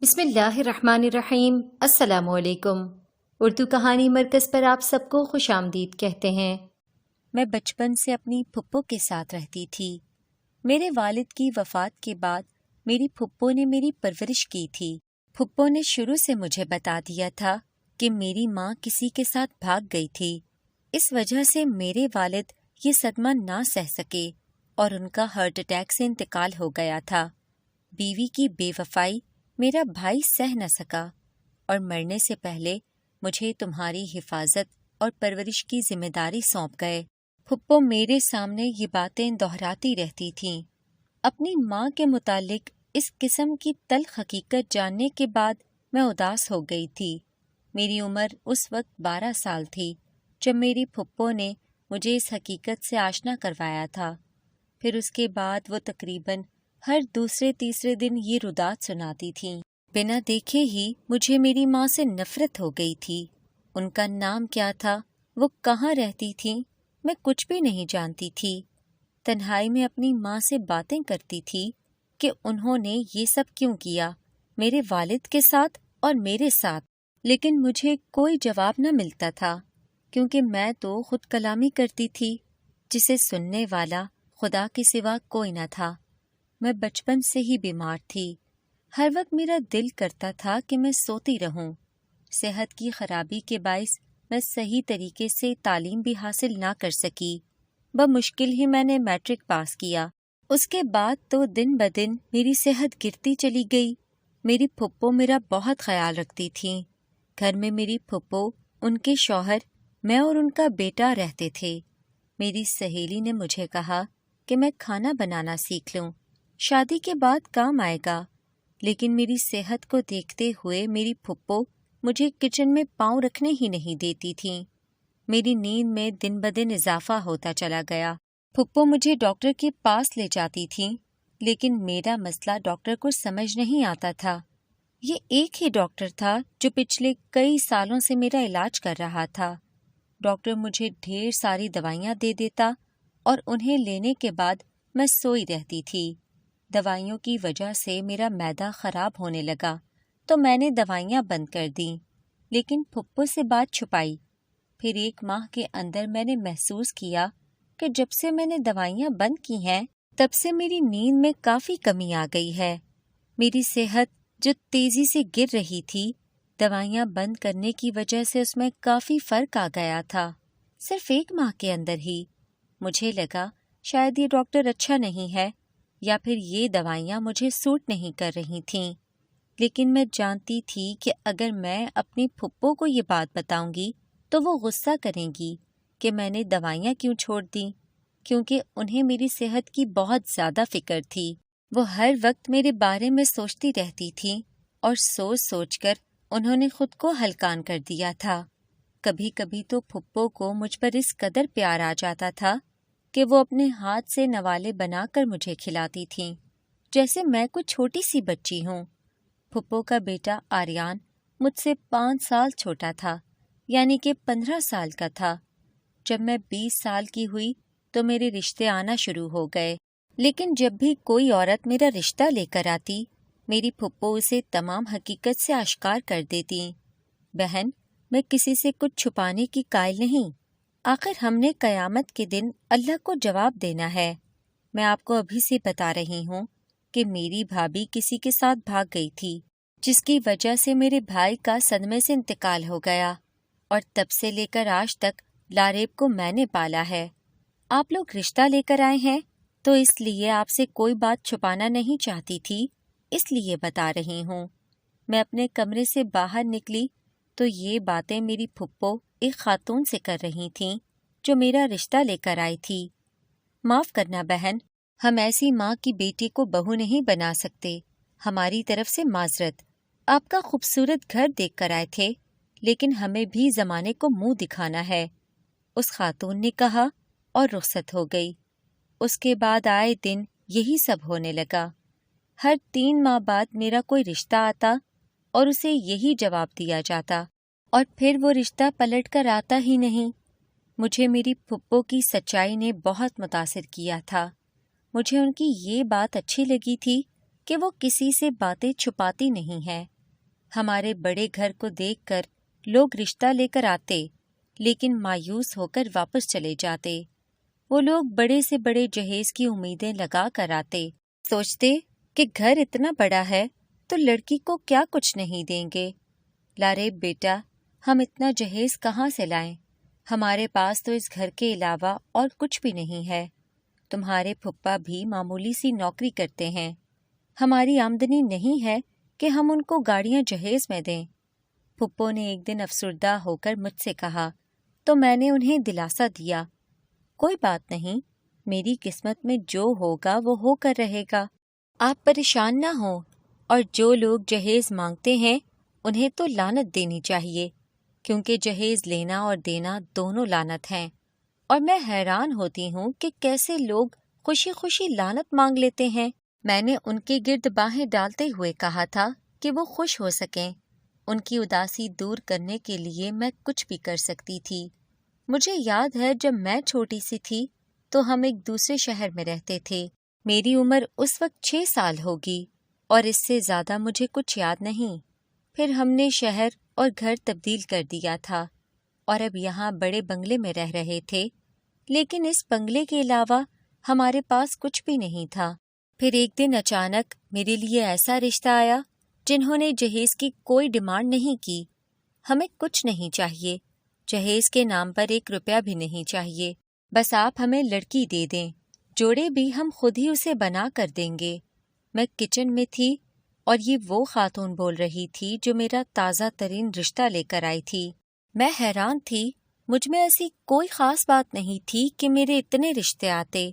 بسم اللہ الرحمن الرحیم۔ السلام علیکم۔ اردو کہانی مرکز پر آپ سب کو خوش آمدید کہتے ہیں۔ میں بچپن سے اپنی پھپھو کے ساتھ رہتی تھی۔ میرے والد کی وفات کے بعد میری پھپھو نے میری پرورش کی تھی۔ پھپھو نے شروع سے مجھے بتا دیا تھا کہ میری ماں کسی کے ساتھ بھاگ گئی تھی۔ اس وجہ سے میرے والد یہ صدمہ نہ سہ سکے اور ان کا ہارٹ اٹیک سے انتقال ہو گیا تھا۔ بیوی کی بے وفائی میرا بھائی سہ نہ سکا اور مرنے سے پہلے مجھے تمہاری حفاظت اور پرورش کی ذمہ داری سونپ گئے۔ پھپھو میرے سامنے یہ باتیں دہراتی رہتی تھیں۔ اپنی ماں کے متعلق اس قسم کی تلخ حقیقت جاننے کے بعد میں اداس ہو گئی تھی۔ میری عمر اس وقت 12 سال تھی جب میری پھپھو نے مجھے اس حقیقت سے آشنا کروایا تھا۔ پھر اس کے بعد وہ تقریباً ہر دوسرے تیسرے دن یہ رودات سناتی تھیں۔ بنا دیکھے ہی مجھے میری ماں سے نفرت ہو گئی تھی۔ ان کا نام کیا تھا، وہ کہاں رہتی تھیں، میں کچھ بھی نہیں جانتی تھی۔ تنہائی میں اپنی ماں سے باتیں کرتی تھی کہ انہوں نے یہ سب کیوں کیا، میرے والد کے ساتھ اور میرے ساتھ، لیکن مجھے کوئی جواب نہ ملتا تھا کیونکہ میں تو خود کلامی کرتی تھی جسے سننے والا خدا کے سوا کوئی نہ تھا۔ میں بچپن سے ہی بیمار تھی۔ ہر وقت میرا دل کرتا تھا کہ میں سوتی رہوں۔ صحت کی خرابی کے باعث میں صحیح طریقے سے تعلیم بھی حاصل نہ کر سکی۔ بمشکل ہی میں نے میٹرک پاس کیا۔ اس کے بعد تو دن بدن میری صحت گرتی چلی گئی۔ میری پھپھو میرا بہت خیال رکھتی تھیں۔ گھر میں میری پھپھو، ان کے شوہر، میں اور ان کا بیٹا رہتے تھے۔ میری سہیلی نے مجھے کہا کہ میں کھانا بنانا سیکھ لوں، شادی کے بعد کام آئے گا، لیکن میری صحت کو دیکھتے ہوئے میری پھپھو مجھے کچن میں پاؤں رکھنے ہی نہیں دیتی تھیں۔ میری نیند میں دن بدن اضافہ ہوتا چلا گیا۔ پھپھو مجھے ڈاکٹر کے پاس لے جاتی تھیں، لیکن میرا مسئلہ ڈاکٹر کو سمجھ نہیں آتا تھا۔ یہ ایک ہی ڈاکٹر تھا جو پچھلے کئی سالوں سے میرا علاج کر رہا تھا۔ ڈاکٹر مجھے ڈھیر ساری دوائیاں دے دیتا اور انہیں لینے کے بعد میں سوئی رہتی تھی۔ دوائیوں کی وجہ سے میرا معدہ خراب ہونے لگا تو میں نے دوائیاں بند کر دیں، لیکن پھپھو سے بات چھپائی۔ پھر 1 ماہ کے اندر میں نے محسوس کیا کہ جب سے میں نے دوائیاں بند کی ہیں تب سے میری نیند میں کافی کمی آ گئی ہے۔ میری صحت جو تیزی سے گر رہی تھی، دوائیاں بند کرنے کی وجہ سے اس میں کافی فرق آ گیا تھا، صرف 1 ماہ کے اندر ہی۔ مجھے لگا شاید یہ ڈاکٹر اچھا نہیں ہے یا پھر یہ دوائیاں مجھے سوٹ نہیں کر رہی تھیں، لیکن میں جانتی تھی کہ اگر میں اپنی پھپھو کو یہ بات بتاؤں گی تو وہ غصہ کریں گی کہ میں نے دوائیاں کیوں چھوڑ دیں، کیونکہ انہیں میری صحت کی بہت زیادہ فکر تھی۔ وہ ہر وقت میرے بارے میں سوچتی رہتی تھیں اور سوچ سوچ کر انہوں نے خود کو ہلکان کر دیا تھا۔ کبھی کبھی تو پھپھو کو مجھ پر اس قدر پیار آ جاتا تھا کہ وہ اپنے ہاتھ سے نوالے بنا کر مجھے کھلاتی تھیں جیسے میں کوئی چھوٹی سی بچی ہوں۔ پھپھو کا بیٹا آریان مجھ سے 5 سال چھوٹا تھا، یعنی کہ 15 سال کا تھا۔ جب میں 20 سال کی ہوئی تو میرے رشتے آنا شروع ہو گئے، لیکن جب بھی کوئی عورت میرا رشتہ لے کر آتی، میری پھپھو اسے تمام حقیقت سے آشکار کر دیتی۔ بہن، میں کسی سے کچھ چھپانے کی قائل نہیں۔ آخر ہم نے قیامت کے دن اللہ کو جواب دینا ہے۔ میں آپ کو ابھی سے بتا رہی ہوں کہ میری بھابھی کسی کے ساتھ بھاگ گئی تھی، جس کی وجہ سے میرے بھائی کا صدمے سے انتقال ہو گیا، اور تب سے لے کر آج تک لاریب کو میں نے پالا ہے۔ آپ لوگ رشتہ لے کر آئے ہیں تو اس لیے آپ سے کوئی بات چھپانا نہیں چاہتی تھی، اس لیے بتا رہی ہوں۔ میں اپنے کمرے سے باہر نکلی تو یہ باتیں میری پھپھو ایک خاتون سے کر رہی تھیں جو میرا رشتہ لے کر آئی تھی۔ معاف کرنا بہن، ہم ایسی ماں کی بیٹی کو بہو نہیں بنا سکتے، ہماری طرف سے معذرت۔ آپ کا خوبصورت گھر دیکھ کر آئے تھے، لیکن ہمیں بھی زمانے کو منہ دکھانا ہے، اس خاتون نے کہا اور رخصت ہو گئی۔ اس کے بعد آئے دن یہی سب ہونے لگا۔ ہر 3 ماہ بعد میرا کوئی رشتہ آتا اور اسے یہی جواب دیا جاتا، اور پھر وہ رشتہ پلٹ کر آتا ہی نہیں۔ مجھے میری پھپھو کی سچائی نے بہت متاثر کیا تھا۔ مجھے ان کی یہ بات اچھی لگی تھی کہ وہ کسی سے باتیں چھپاتی نہیں ہے۔ ہمارے بڑے گھر کو دیکھ کر لوگ رشتہ لے کر آتے، لیکن مایوس ہو کر واپس چلے جاتے۔ وہ لوگ بڑے سے بڑے جہیز کی امیدیں لگا کر آتے، سوچتے کہ گھر اتنا بڑا ہے تو لڑکی کو کیا کچھ نہیں دیں گے۔ لارے بیٹا، ہم اتنا جہیز کہاں سے لائیں؟ ہمارے پاس تو اس گھر کے علاوہ اور کچھ بھی نہیں ہے۔ تمہارے پھپھا بھی معمولی سی نوکری کرتے ہیں، ہماری آمدنی نہیں ہے کہ ہم ان کو گاڑیاں جہیز میں دیں۔ پھپھو نے ایک دن افسردہ ہو کر مجھ سے کہا تو میں نے انہیں دلاسا دیا، کوئی بات نہیں، میری قسمت میں جو ہوگا وہ ہو کر رہے گا، آپ پریشان نہ ہوں، اور جو لوگ جہیز مانگتے ہیں انہیں تو لعنت دینی چاہیے، کیونکہ جہیز لینا اور دینا دونوں لعنت ہیں۔ اور میں حیران ہوتی ہوں کہ کیسے لوگ خوشی خوشی لعنت مانگ لیتے ہیں۔ میں نے ان کے گرد باہیں ڈالتے ہوئے کہا تھا کہ وہ خوش ہو سکیں، ان کی اداسی دور کرنے کے لیے میں کچھ بھی کر سکتی تھی۔ مجھے یاد ہے جب میں چھوٹی سی تھی تو ہم ایک دوسرے شہر میں رہتے تھے۔ میری عمر اس وقت 6 سال ہوگی اور اس سے زیادہ مجھے کچھ یاد نہیں۔ پھر ہم نے شہر اور گھر تبدیل کر دیا تھا اور اب یہاں بڑے بنگلے میں رہ رہے تھے، لیکن اس بنگلے کے علاوہ ہمارے پاس کچھ بھی نہیں تھا۔ پھر ایک دن اچانک میرے لیے ایسا رشتہ آیا جنہوں نے جہیز کی کوئی ڈیمانڈ نہیں کی۔ ہمیں کچھ نہیں چاہیے، جہیز کے نام پر 1 روپیہ بھی نہیں چاہیے، بس آپ ہمیں لڑکی دے دیں، جوڑے بھی ہم خود ہی اسے بنا کر دیں گے۔ میں کچن میں تھی اور یہ وہ خاتون بول رہی تھی جو میرا تازہ ترین رشتہ لے کر آئی تھی۔ میں حیران تھی، مجھ میں ایسی کوئی خاص بات نہیں تھی کہ میرے اتنے رشتے آتے،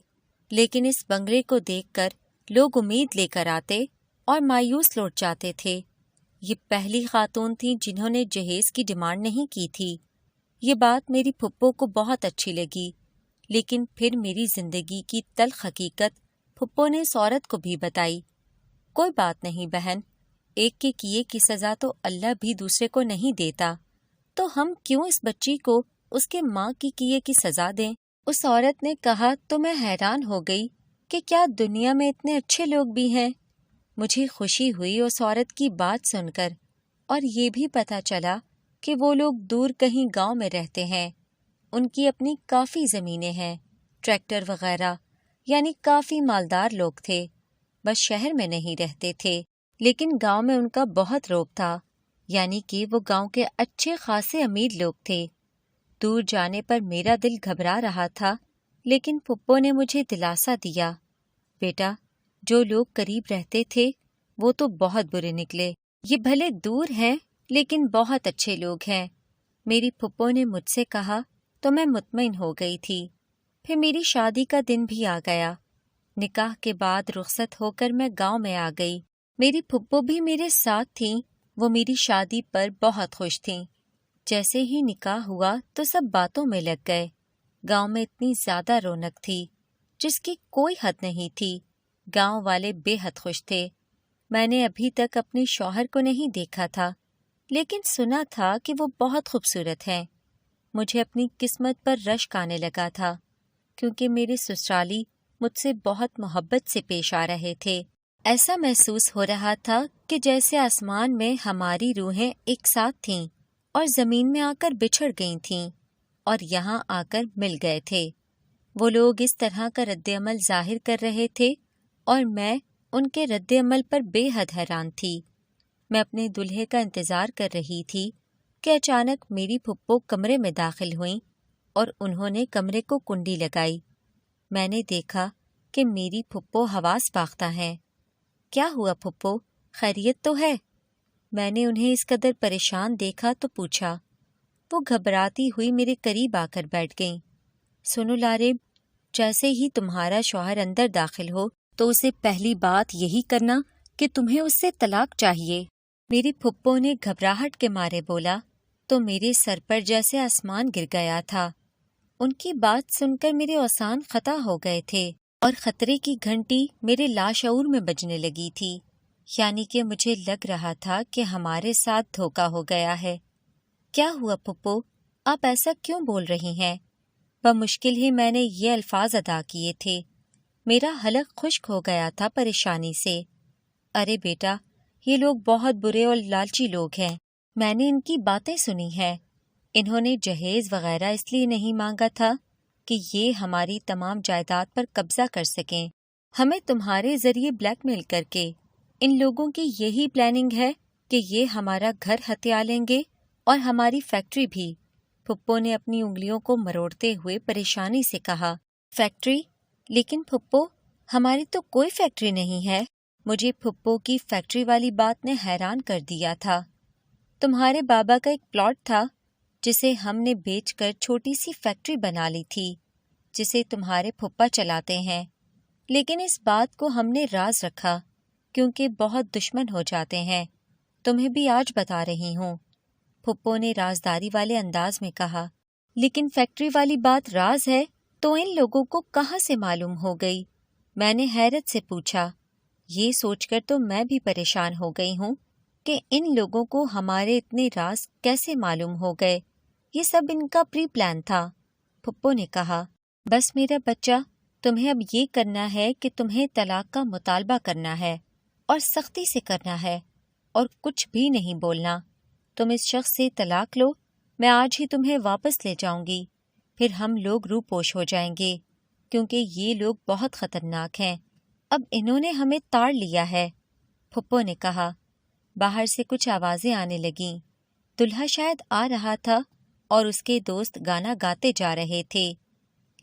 لیکن اس بنگلے کو دیکھ کر لوگ امید لے کر آتے اور مایوس لوٹ جاتے تھے۔ یہ پہلی خاتون تھی جنہوں نے جہیز کی ڈیمانڈ نہیں کی تھی۔ یہ بات میری پھپھو کو بہت اچھی لگی، لیکن پھر میری زندگی کی تلخ حقیقت پھپھو نے اس عورت کو بھی بتائی۔ کوئی بات نہیں بہن، ایک کے کیے کی سزا تو اللہ بھی دوسرے کو نہیں دیتا، تو ہم کیوں اس بچی کو اس کے ماں کی کیے کی سزا دیں؟ اس عورت نے کہا تو میں حیران ہو گئی کہ کیا دنیا میں اتنے اچھے لوگ بھی ہیں۔ مجھے خوشی ہوئی اس عورت کی بات سن کر، اور یہ بھی پتہ چلا کہ وہ لوگ دور کہیں گاؤں میں رہتے ہیں، ان کی اپنی کافی زمینیں ہیں، ٹریکٹر وغیرہ، یعنی کافی مالدار لوگ تھے، بس شہر میں نہیں رہتے تھے، لیکن گاؤں میں ان کا بہت روب تھا، یعنی کہ وہ گاؤں کے اچھے خاصے امیر لوگ تھے۔ دور جانے پر میرا دل گھبرا رہا تھا، لیکن پھپھو نے مجھے دلاسا دیا، بیٹا، جو لوگ قریب رہتے تھے وہ تو بہت برے نکلے، یہ بھلے دور ہیں لیکن بہت اچھے لوگ ہیں۔ میری پھپھو نے مجھ سے کہا تو میں مطمئن ہو گئی تھی۔ پھر میری شادی کا دن بھی آ گیا۔ نکاح کے بعد رخصت ہو کر میں گاؤں میں آ گئی۔ میری پھپھو بھی میرے ساتھ تھیں، وہ میری شادی پر بہت خوش تھیں۔ جیسے ہی نکاح ہوا تو سب باتوں میں لگ گئے۔ گاؤں میں اتنی زیادہ رونق تھی جس کی کوئی حد نہیں تھی۔ گاؤں والے بے حد خوش تھے۔ میں نے ابھی تک اپنے شوہر کو نہیں دیکھا تھا، لیکن سنا تھا کہ وہ بہت خوبصورت ہیں۔ مجھے اپنی قسمت پر رشک آنے لگا تھا، کیونکہ میرے سسرالی مجھ سے بہت محبت سے پیش آ رہے تھے۔ ایسا محسوس ہو رہا تھا کہ جیسے آسمان میں ہماری روحیں ایک ساتھ تھیں اور زمین میں آ کر بچھڑ گئی تھیں اور یہاں آ کر مل گئے تھے۔ وہ لوگ اس طرح کا رد عمل ظاہر کر رہے تھے اور میں ان کے رد عمل پر بے حد حیران تھی۔ میں اپنے دلہے کا انتظار کر رہی تھی کہ اچانک میری پھپھو کمرے میں داخل ہوئیں اور انہوں نے کمرے کو کنڈی لگائی۔ میں نے دیکھا کہ میری پھپھو حواس باختہ ہیں۔ کیا ہوا پھپھو، خیریت تو ہے؟ میں نے انہیں اس قدر پریشان دیکھا تو پوچھا۔ وہ گھبراتی ہوئی میرے قریب آ کر بیٹھ گئیں۔ سنو لارب، جیسے ہی تمہارا شوہر اندر داخل ہو تو اسے پہلی بات یہی کرنا کہ تمہیں اس سے طلاق چاہیے۔ میری پھپھو نے گھبراہٹ کے مارے بولا تو میرے سر پر جیسے آسمان گر گیا تھا۔ ان کی بات سن کر میرے اوسان خطا ہو گئے تھے اور خطرے کی گھنٹی میرے لاشعور میں بجنے لگی تھی، یعنی کہ مجھے لگ رہا تھا کہ ہمارے ساتھ دھوکا ہو گیا ہے۔ کیا ہوا پھپھو، آپ ایسا کیوں بول رہی ہیں؟ بمشکل ہی میں نے یہ الفاظ ادا کیے تھے۔ میرا حلق خشک ہو گیا تھا پریشانی سے۔ ارے بیٹا، یہ لوگ بہت برے اور لالچی لوگ ہیں، میں نے ان کی باتیں سنی ہیں۔ انہوں نے جہیز وغیرہ اس لیے نہیں مانگا تھا کہ یہ ہماری تمام جائیداد پر قبضہ کر سکیں، ہمیں تمہارے ذریعے بلیک میل کر کے۔ ان لوگوں کی یہی پلاننگ ہے کہ یہ ہمارا گھر ہتھیا لیں گے اور ہماری فیکٹری بھی۔ پھپھو نے اپنی انگلیوں کو مروڑتے ہوئے پریشانی سے کہا۔ فیکٹری؟ لیکن پھپھو، ہماری تو کوئی فیکٹری نہیں ہے۔ مجھے پھپھو کی فیکٹری والی بات نے حیران کر دیا تھا۔ تمہارے بابا کا ایک پلاٹ تھا جسے ہم نے بیچ کر چھوٹی سی فیکٹری بنا لی تھی جسے تمہارے پھپھا چلاتے ہیں، لیکن اس بات کو ہم نے راز رکھا کیونکہ بہت دشمن ہو جاتے ہیں۔ تمہیں بھی آج بتا رہی ہوں، پھپھو نے رازداری والے انداز میں کہا۔ لیکن فیکٹری والی بات راز ہے تو ان لوگوں کو کہاں سے معلوم ہو گئی؟ میں نے حیرت سے پوچھا۔ یہ سوچ کر تو میں بھی پریشان ہو گئی ہوں کہ ان لوگوں کو ہمارے اتنے راز کیسے معلوم ہو گئے۔ یہ سب ان کا پری پلان تھا، پھپھو نے کہا۔ بس میرا بچہ، تمہیں اب یہ کرنا ہے کہ تمہیں طلاق کا مطالبہ کرنا ہے اور سختی سے کرنا ہے اور کچھ بھی نہیں بولنا۔ تم اس شخص سے طلاق لو، میں آج ہی تمہیں واپس لے جاؤں گی، پھر ہم لوگ روپوش ہو جائیں گے کیونکہ یہ لوگ بہت خطرناک ہیں۔ اب انہوں نے ہمیں تاڑ لیا ہے، پھپھو نے کہا۔ باہر سے کچھ آوازیں آنے لگیں۔ دلہا شاید آ رہا تھا اور اس کے دوست گانا گاتے جا رہے تھے۔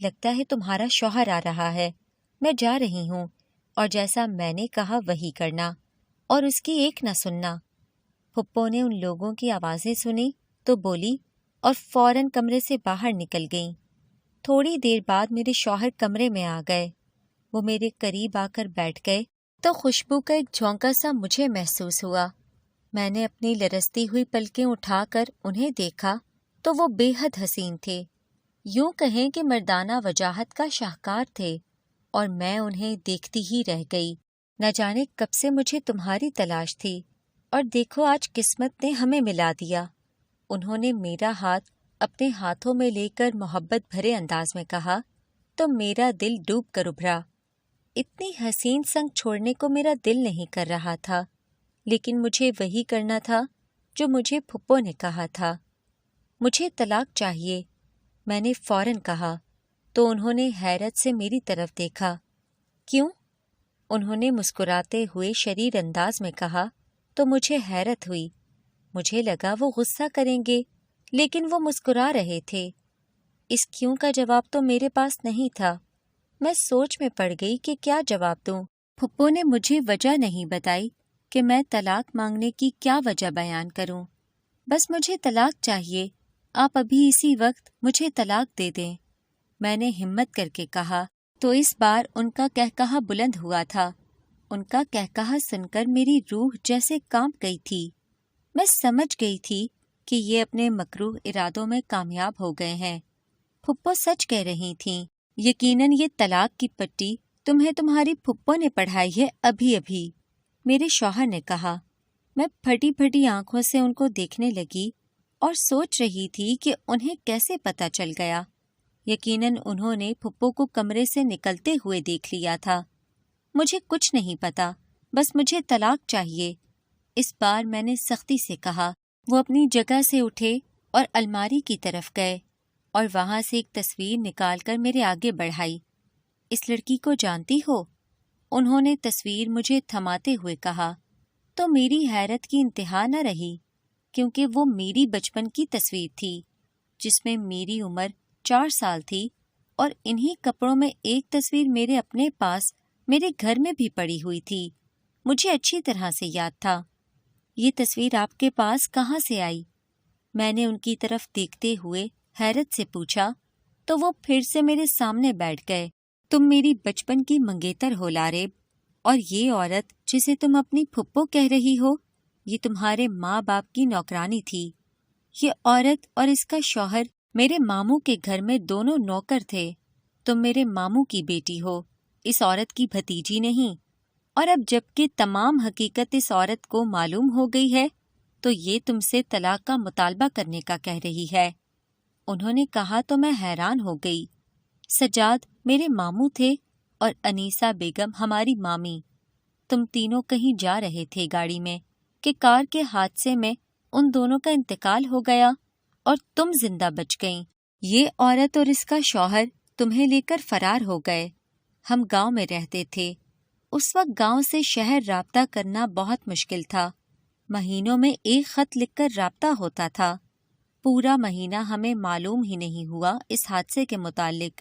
لگتا ہے تمہارا شوہر آ رہا ہے، میں جا رہی ہوں اور جیسا میں نے کہا وہی کرنا اور اس کی ایک نہ سننا۔ پھپھو نے ان لوگوں کی آوازیں سنی تو بولی اور فوراً کمرے سے باہر نکل گئیں۔ تھوڑی دیر بعد میرے شوہر کمرے میں آ گئے۔ وہ میرے قریب آ کر بیٹھ گئے تو خوشبو کا ایک جھونکا سا مجھے محسوس ہوا۔ میں نے اپنی لرزتی ہوئی پلکیں اٹھا کر انہیں دیکھا تو وہ بے حد حسین تھے، یوں کہیں کہ مردانہ وجاہت کا شاہکار تھے، اور میں انہیں دیکھتی ہی رہ گئی۔ نہ جانے کب سے مجھے تمہاری تلاش تھی، اور دیکھو آج قسمت نے ہمیں ملا دیا۔ انہوں نے میرا ہاتھ اپنے ہاتھوں میں لے کر محبت بھرے انداز میں کہا تو میرا دل ڈوب کر ابھرا۔ اتنی حسین سنگ چھوڑنے کو میرا دل نہیں کر رہا تھا، لیکن مجھے وہی کرنا تھا جو مجھے پھپھو نے کہا تھا۔ مجھے طلاق چاہیے، میں نے فوراً کہا تو انہوں نے حیرت سے میری طرف دیکھا۔ کیوں؟ انہوں نے مسکراتے ہوئے شریر انداز میں کہا تو مجھے حیرت ہوئی۔ مجھے لگا وہ غصہ کریں گے، لیکن وہ مسکرا رہے تھے۔ اس کیوں کا جواب تو میرے پاس نہیں تھا۔ میں سوچ میں پڑ گئی کہ کیا جواب دوں۔ پھپھو نے مجھے وجہ نہیں بتائی کہ میں طلاق مانگنے کی کیا وجہ بیان کروں۔ بس مجھے طلاق چاہیے، آپ ابھی اسی وقت مجھے طلاق دے دیں، میں نے ہمت کر کے کہا۔ تو اس بار ان کا کہکہا بلند ہوا تھا۔ ان کا کہکہا سن کر میری روح جیسے کانپ گئی تھی۔ میں سمجھ گئی تھی کہ یہ اپنے مکروہ ارادوں میں کامیاب ہو گئے ہیں۔ پھپھو سچ کہہ رہی تھیں، یقیناً یہ طلاق کی پٹی تمہیں تمہاری پھپھو نے پڑھائی ہے ابھی ابھی، میرے شوہر نے کہا۔ میں پھٹی پھٹی آنکھوں سے ان کو دیکھنے لگی اور سوچ رہی تھی کہ انہیں کیسے پتہ چل گیا۔ یقیناً انہوں نے پھپھو کو کمرے سے نکلتے ہوئے دیکھ لیا تھا۔ مجھے کچھ نہیں پتا، بس مجھے طلاق چاہیے، اس بار میں نے سختی سے کہا۔ وہ اپنی جگہ سے اٹھے اور الماری کی طرف گئے اور وہاں سے ایک تصویر نکال کر میرے آگے بڑھائی۔ اس لڑکی کو جانتی ہو؟ انہوں نے تصویر مجھے تھماتے ہوئے کہا تو میری حیرت کی انتہا نہ رہی، کیونکہ وہ میری بچپن کی تصویر تھی جس میں میری عمر 4 سال تھی، اور انہی کپڑوں میں ایک تصویر میرے اپنے پاس میرے گھر میں بھی پڑی ہوئی تھی۔ مجھے اچھی طرح سے یاد تھا۔ یہ تصویر آپ کے پاس کہاں سے آئی؟ میں نے ان کی طرف دیکھتے ہوئے حیرت سے پوچھا تو وہ پھر سے میرے سامنے بیٹھ گئے۔ تم میری بچپن کی منگیتر ہو لاریب، اور یہ عورت جسے تم اپنی پھپھو کہہ رہی ہو، یہ تمہارے ماں باپ کی نوکرانی تھی۔ یہ عورت اور اس کا شوہر میرے ماموں کے گھر میں دونوں نوکر تھے۔ تم میرے ماموں کی بیٹی ہو، اس عورت کی بھتیجی نہیں، اور اب جب کہ تمام حقیقت اس عورت کو معلوم ہو گئی ہے تو یہ تم سے طلاق کا مطالبہ کرنے کا کہہ رہی ہے۔ انہوں نے کہا تو میں حیران ہو گئی۔ سجاد میرے ماموں تھے اور انیسہ بیگم ہماری مامی، تم تینوں کہیں جا رہے تھے گاڑی میں کہ کار کے حادثے میں ان دونوں کا انتقال ہو گیا اور تم زندہ بچ گئیں۔ یہ عورت اور اس کا شوہر تمہیں لے کر فرار ہو گئے۔ ہم گاؤں میں رہتے تھے۔ اس وقت گاؤں سے شہر رابطہ کرنا بہت مشکل تھا۔ مہینوں میں ایک خط لکھ کر رابطہ ہوتا تھا۔ پورا مہینہ ہمیں معلوم ہی نہیں ہوا اس حادثے کے متعلق۔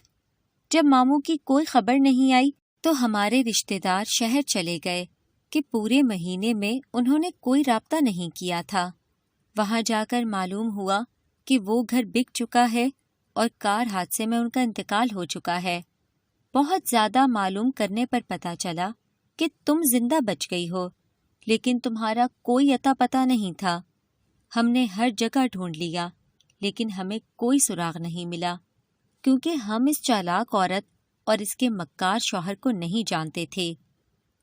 جب ماموں کی کوئی خبر نہیں آئی تو ہمارے رشتہ دار شہر چلے گئے کہ پورے مہینے میں انہوں نے کوئی رابطہ نہیں کیا تھا۔ وہاں جا کر معلوم ہوا کہ وہ گھر بک چکا ہے اور کار حادثے میں ان کا انتقال ہو چکا ہے۔ بہت زیادہ معلوم کرنے پر پتہ چلا کہ تم زندہ بچ گئی ہو، لیکن تمہارا کوئی اتا پتہ نہیں تھا۔ ہم نے ہر جگہ ڈھونڈ لیا لیکن ہمیں کوئی سراغ نہیں ملا، کیونکہ ہم اس چالاک عورت اور اس کے مکار شوہر کو نہیں جانتے تھے۔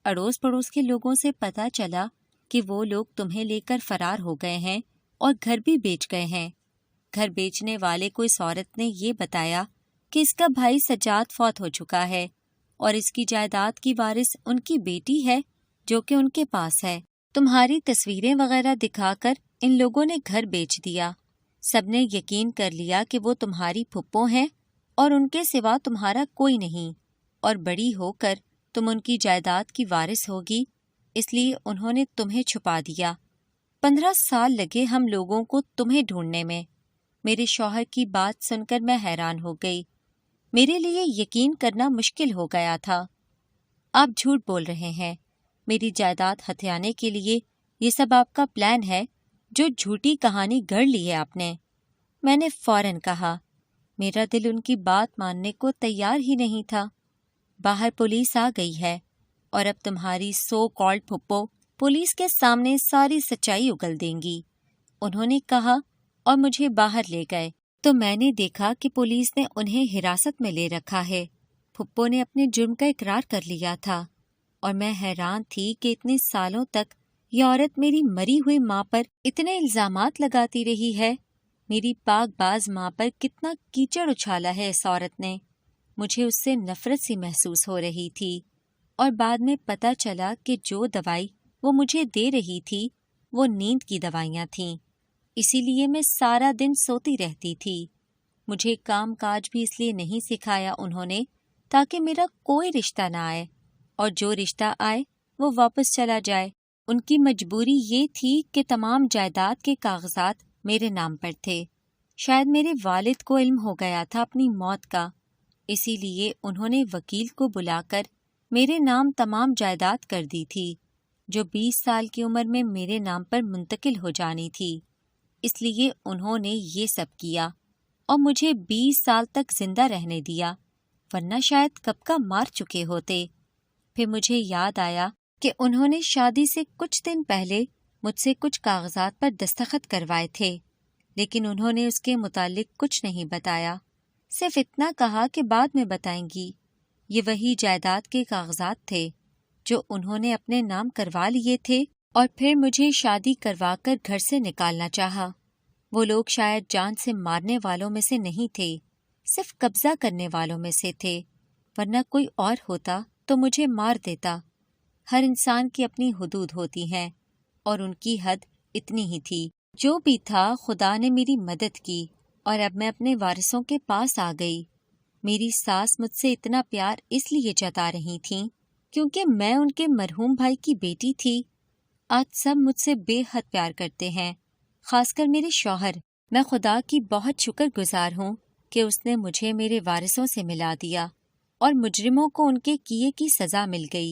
اڑوس پڑوس کے لوگوں سے پتہ چلا کہ وہ لوگ تمہیں لے کر فرار ہو گئے ہیں اور گھر بھی بیچ گئے ہیں۔ گھر بیچنے والے کو اس عورت نے یہ بتایا کہ اس کا بھائی سجاد فوت ہو چکا ہے اور اس کی جائیداد کی وارث ان کی بیٹی ہے جو کہ ان کے پاس ہے۔ تمہاری تصویریں وغیرہ دکھا کر ان لوگوں نے گھر بیچ دیا۔ سب نے یقین کر لیا کہ وہ تمہاری پھپھو ہیں اور ان کے سوا تمہارا کوئی نہیں، اور بڑی ہو کر تم ان کی جائیداد کی وارث ہوگی، اس لیے انہوں نے تمہیں چھپا دیا۔ 15 سال لگے ہم لوگوں کو تمہیں ڈھونڈنے میں۔ میرے شوہر کی بات سن کر میں حیران ہو گئی۔ میرے لیے یقین کرنا مشکل ہو گیا تھا۔ آپ جھوٹ بول رہے ہیں۔ میری جائیداد ہتھیانے کے لیے یہ سب آپ کا پلان ہے؟ جو جھوٹی کہانی گڑھ لی ہے آپ نے۔ میں نے فوراً کہا۔ میرا دل ان کی بات ماننے کو تیار ہی نہیں تھا۔ باہر پولیس آ گئی ہے اور اب تمہاری سو کالڈ پھپھو پولیس کے سامنے ساری سچائی اگل دیں گی، انہوں نے کہا، اور مجھے باہر لے گئے تو میں نے دیکھا کہ پولیس نے انہیں حراست میں لے رکھا ہے۔ پھپھو نے اپنے جرم کا اقرار کر لیا تھا اور میں حیران تھی کہ اتنے سالوں تک یہ عورت میری مری ہوئی ماں پر اتنے الزامات لگاتی رہی ہے۔ میری پاک باز ماں پر کتنا کیچڑ اچھالا ہے اس عورت نے۔ مجھے اس سے نفرت سی محسوس ہو رہی تھی، اور بعد میں پتہ چلا کہ جو دوائی وہ مجھے دے رہی تھی وہ نیند کی دوائیاں تھیں، اسی لیے میں سارا دن سوتی رہتی تھی۔ مجھے کام کاج بھی اس لیے نہیں سکھایا انہوں نے تاکہ میرا کوئی رشتہ نہ آئے، اور جو رشتہ آئے وہ واپس چلا جائے۔ ان کی مجبوری یہ تھی کہ تمام جائیداد کے کاغذات میرے نام پر تھے۔ شاید میرے والد کو علم ہو گیا تھا اپنی موت کا، اسی لیے انہوں نے وکیل کو بلا کر میرے نام تمام جائیداد کر دی تھی، جو 20 سال کی عمر میں میرے نام پر منتقل ہو جانی تھی۔ اس لیے انہوں نے یہ سب کیا اور مجھے 20 سال تک زندہ رہنے دیا، ورنہ شاید کب کا مار چکے ہوتے۔ پھر مجھے یاد آیا کہ انہوں نے شادی سے کچھ دن پہلے مجھ سے کچھ کاغذات پر دستخط کروائے تھے، لیکن انہوں نے اس کے متعلق کچھ نہیں بتایا، صرف اتنا کہا کہ بعد میں بتائیں گی۔ یہ وہی جائیداد کے کاغذات تھے جو انہوں نے اپنے نام کروا لیے تھے، اور پھر مجھے شادی کروا کر گھر سے نکالنا چاہا۔ وہ لوگ شاید جان سے مارنے والوں میں سے نہیں تھے، صرف قبضہ کرنے والوں میں سے تھے، ورنہ کوئی اور ہوتا تو مجھے مار دیتا۔ ہر انسان کی اپنی حدود ہوتی ہیں، اور ان کی حد اتنی ہی تھی۔ جو بھی تھا خدا نے میری مدد کی، اور اب میں اپنے وارثوں کے پاس آ گئی۔ میری ساس مجھ سے اتنا پیار اس لیے جتا رہی تھیں کیونکہ میں ان کے مرحوم بھائی کی بیٹی تھی۔ آج سب مجھ سے بے حد پیار کرتے ہیں، خاص کر میرے شوہر۔ میں خدا کی بہت شکر گزار ہوں کہ اس نے مجھے میرے وارثوں سے ملا دیا اور مجرموں کو ان کے کیے کی سزا مل گئی۔